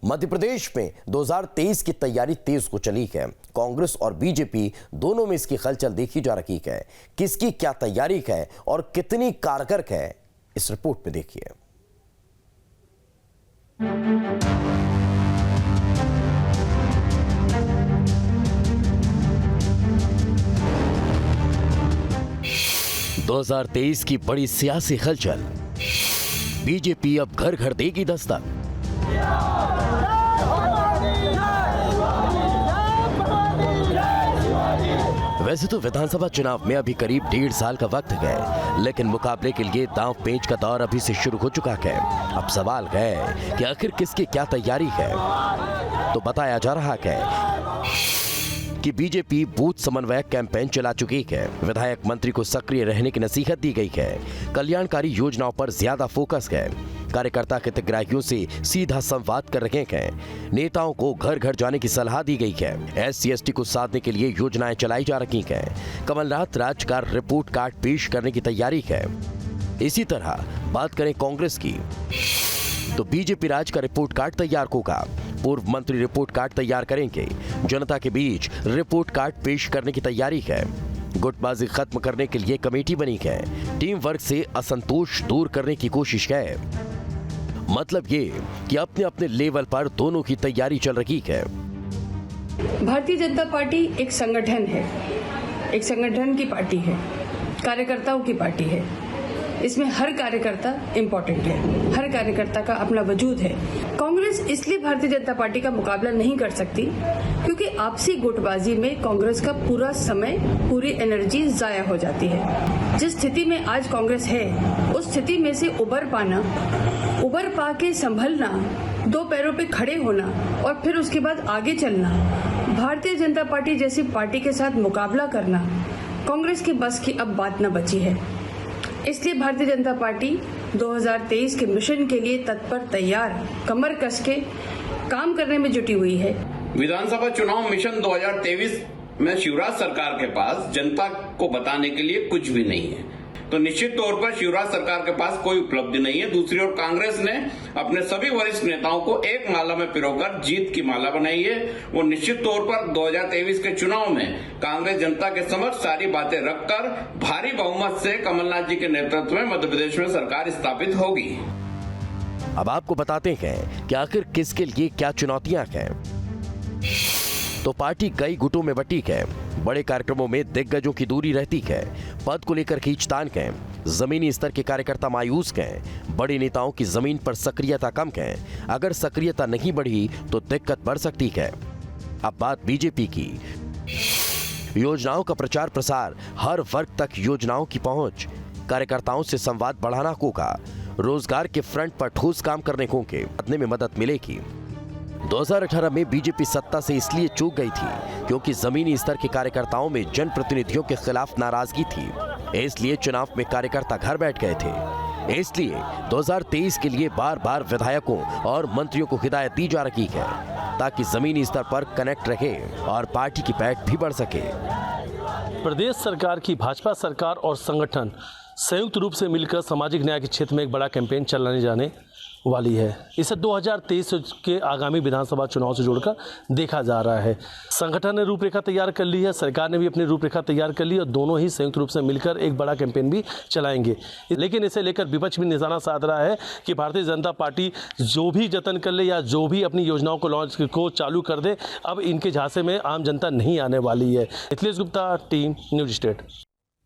मध्य प्रदेश में 2023 की तैयारी तेज को चली है। कांग्रेस और बीजेपी दोनों में इसकी हलचल देखी जा रही है। किसकी क्या तैयारी है और कितनी कारगर है, इस रिपोर्ट में देखिए। (2023) की बड़ी सियासी हलचल। बीजेपी अब घर घर देगी दस्तक। वैसे तो विधानसभा चुनाव में अभी करीब 1.5 साल का वक्त है, लेकिन मुकाबले के लिए दांव पेंच का दौर अभी से शुरू हो चुका है। अब सवाल है कि आखिर किसकी क्या तैयारी है। तो बताया जा रहा है कि बीजेपी बूथ समन्वयक कैंपेन चला चुकी है। विधायक मंत्री को सक्रिय रहने की नसीहत दी गई है। कल्याणकारी योजनाओं पर ज्यादा फोकस है। कार्यकर्ता हितग्राहियों से सीधा संवाद कर रहे हैं। नेताओं को घर घर जाने की सलाह दी गई है। SC/ST को साधने के लिए योजनाएं चलाई जा रही हैं। कमलनाथ राज का रिपोर्ट कार्ड पेश करने की तैयारी है। इसी तरह बात करें कांग्रेस की, तो बीजेपी राज का रिपोर्ट कार्ड तैयार होगा। पूर्व मंत्री रिपोर्ट कार्ड तैयार करेंगे। जनता के बीच रिपोर्ट कार्ड पेश करने की तैयारी है। गुटबाजी खत्म करने के लिए कमेटी बनी है। टीम वर्क से असंतोष दूर करने की कोशिश है। मतलब ये कि अपने अपने लेवल पर दोनों की तैयारी चल रही है। भारतीय जनता पार्टी एक संगठन है, एक संगठन की पार्टी है, कार्यकर्ताओं की पार्टी है। इसमें हर कार्यकर्ता इम्पोर्टेंट है, हर कार्यकर्ता का अपना वजूद है। कांग्रेस इसलिए भारतीय जनता पार्टी का मुकाबला नहीं कर सकती क्योंकि आपसी गुटबाजी में कांग्रेस का पूरा समय, पूरी एनर्जी जाया हो जाती है। जिस स्थिति में आज कांग्रेस है, उस स्थिति में से उबर पा के संभलना, 2 पैरों पे खड़े होना और फिर उसके बाद आगे चलना, भारतीय जनता पार्टी जैसी पार्टी के साथ मुकाबला करना कांग्रेस के बस की अब बात न बची है। इसलिए भारतीय जनता पार्टी 2023 के मिशन के लिए तत्पर, तैयार, कमर कस के काम करने में जुटी हुई है। विधानसभा चुनाव मिशन 2023 में शिवराज सरकार के पास जनता को बताने के लिए कुछ भी नहीं है, तो निश्चित तौर पर शिवराज सरकार के पास कोई उपलब्धि नहीं है। दूसरी ओर कांग्रेस ने अपने सभी वरिष्ठ नेताओं को एक माला में पिरोकर जीत की माला बनाई है। वो निश्चित तौर पर 2023 के चुनाव में कांग्रेस जनता के समक्ष सारी बातें रखकर भारी बहुमत से कमलनाथ जी के नेतृत्व में मध्य प्रदेश में सरकार स्थापित होगी। अब आपको बताते हैं कि आखिर किसके लिए क्या चुनौतियां हैं। तो पार्टी कई गुटों में बटी है। बड़े कार्यक्रमों में दिग्गजों की दूरी रहती है। पद को लेकर खींचतान है। जमीनी स्तर के कार्यकर्ता मायूस हैं। बड़े नेताओं की जमीन पर सक्रियता कम है। अगर सक्रियता नहीं बढ़ी तो दिक्कत बढ़ सकती है। अब बात बीजेपी की। योजनाओं का प्रचार प्रसार, हर वर्ग तक योजनाओं की पहुंच, कार्यकर्ताओं से संवाद बढ़ाना होगा। रोजगार के फ्रंट पर ठोस काम करने होंगे, में मदद मिलेगी। 2018 में बीजेपी सत्ता से इसलिए चूक गई थी क्योंकि जमीनी स्तर के कार्यकर्ताओं में जनप्रतिनिधियों के खिलाफ नाराजगी थी। इसलिए चुनाव में कार्यकर्ता घर बैठ गए थे। इसलिए 2023 के लिए बार बार विधायकों और मंत्रियों को हिदायत दी जा रही है ताकि जमीनी स्तर पर कनेक्ट रहे और पार्टी की पैठ भी बढ़ सके। प्रदेश सरकार की भाजपा सरकार और संगठन संयुक्त रूप से मिलकर सामाजिक न्याय के क्षेत्र में एक बड़ा कैंपेन चलाने जाने वाली है। इसे 2023 के आगामी विधानसभा चुनाव से जोड़कर देखा जा रहा है। संगठन ने रूपरेखा तैयार कर ली है, सरकार ने भी अपनी रूपरेखा तैयार कर ली और दोनों ही संयुक्त रूप से मिलकर एक बड़ा कैंपेन भी चलाएंगे। लेकिन इसे लेकर विपक्ष भी निशाना साध रहा है कि भारतीय जनता पार्टी जो भी जतन कर ले या जो भी अपनी योजनाओं को चालू कर दे, अब इनके झांसे में आम जनता नहीं आने वाली है। Mithilesh Gupta, team news state.